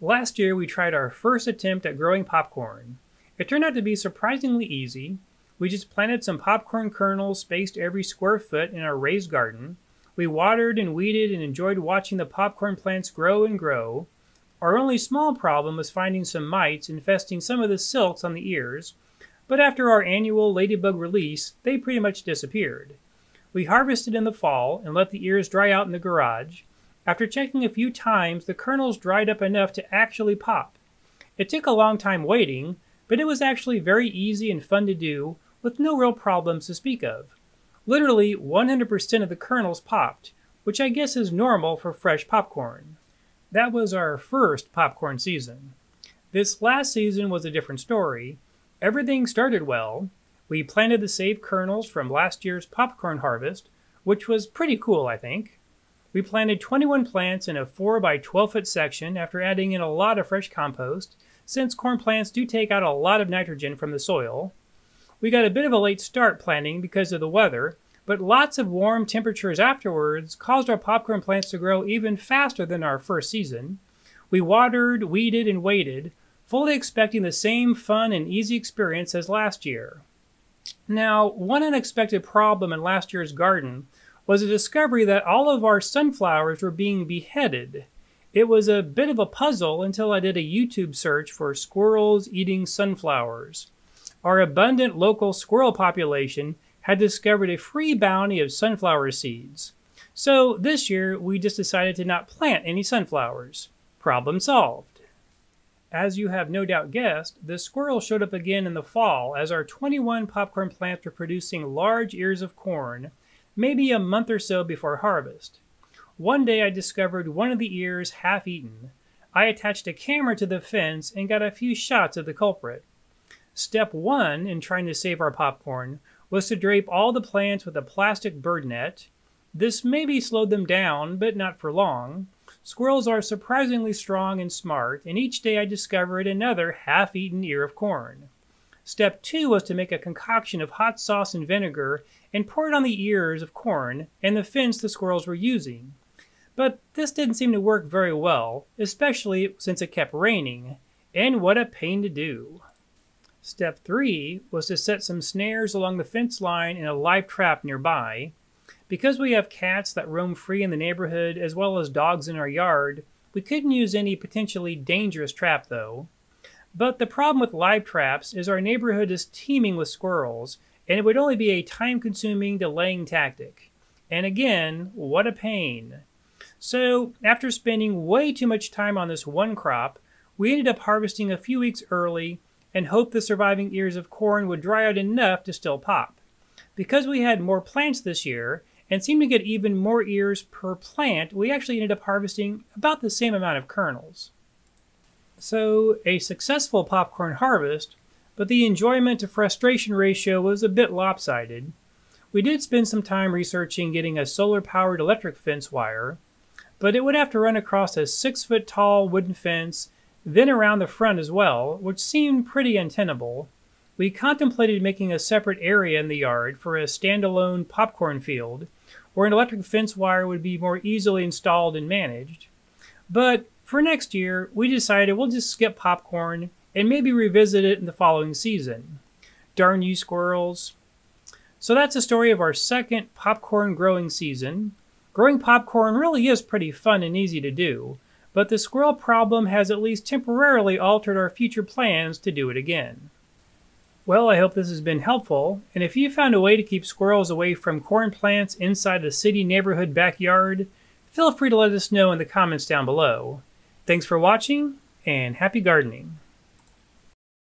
Last year we tried our first attempt at growing popcorn. It turned out to be surprisingly easy. We just planted some popcorn kernels spaced every square foot in our raised garden. We watered and weeded and enjoyed watching the popcorn plants grow and grow. Our only small problem was finding some mites infesting some of the silks on the ears, but after our annual ladybug release, they pretty much disappeared. We harvested in the fall and let the ears dry out in the garage. After checking a few times, the kernels dried up enough to actually pop. It took a long time waiting, but it was actually very easy and fun to do, with no real problems to speak of. Literally 100% of the kernels popped, which I guess is normal for fresh popcorn. That was our first popcorn season. This last season was a different story. Everything started well. We planted the saved kernels from last year's popcorn harvest, which was pretty cool, I think. We planted 21 plants in a 4 by 12 foot section after adding in a lot of fresh compost, since corn plants do take out a lot of nitrogen from the soil. We got a bit of a late start planting because of the weather, but lots of warm temperatures afterwards caused our popcorn plants to grow even faster than our first season. We watered, weeded, and waited, fully expecting the same fun and easy experience as last year. Now, one unexpected problem in last year's garden was a discovery that all of our sunflowers were being beheaded. It was a bit of a puzzle until I did a YouTube search for squirrels eating sunflowers. Our abundant local squirrel population had discovered a free bounty of sunflower seeds. So this year we just decided to not plant any sunflowers. Problem solved. As you have no doubt guessed, the squirrel showed up again in the fall as our 21 popcorn plants were producing large ears of corn, maybe a month or so before harvest. One day I discovered one of the ears half-eaten. I attached a camera to the fence and got a few shots of the culprit. Step 1 in trying to save our popcorn was to drape all the plants with a plastic bird net. This maybe slowed them down, but not for long. Squirrels are surprisingly strong and smart, and each day I discovered another half-eaten ear of corn. Step 2 was to make a concoction of hot sauce and vinegar and pour it on the ears of corn and the fence the squirrels were using. But this didn't seem to work very well, especially since it kept raining, and what a pain to do. Step 3 was to set some snares along the fence line and a live trap nearby. Because we have cats that roam free in the neighborhood as well as dogs in our yard, we couldn't use any potentially dangerous trap though. But the problem with live traps is our neighborhood is teeming with squirrels, and it would only be a time-consuming delaying tactic. And again, what a pain. So, after spending way too much time on this one crop, we ended up harvesting a few weeks early and hoped the surviving ears of corn would dry out enough to still pop. Because we had more plants this year, and seemed to get even more ears per plant, we actually ended up harvesting about the same amount of kernels. So, a successful popcorn harvest, but the enjoyment to frustration ratio was a bit lopsided. We did spend some time researching getting a solar-powered electric fence wire, but it would have to run across a 6-foot-tall wooden fence, then around the front as well, which seemed pretty untenable. We contemplated making a separate area in the yard for a standalone popcorn field, where an electric fence wire would be more easily installed and managed. But for next year, we decided we'll just skip popcorn and maybe revisit it in the following season. Darn you, squirrels. So that's the story of our second popcorn growing season. Growing popcorn really is pretty fun and easy to do, but the squirrel problem has at least temporarily altered our future plans to do it again. Well, I hope this has been helpful, and if you found a way to keep squirrels away from corn plants inside a city neighborhood backyard, feel free to let us know in the comments down below. Thanks for watching, and happy gardening!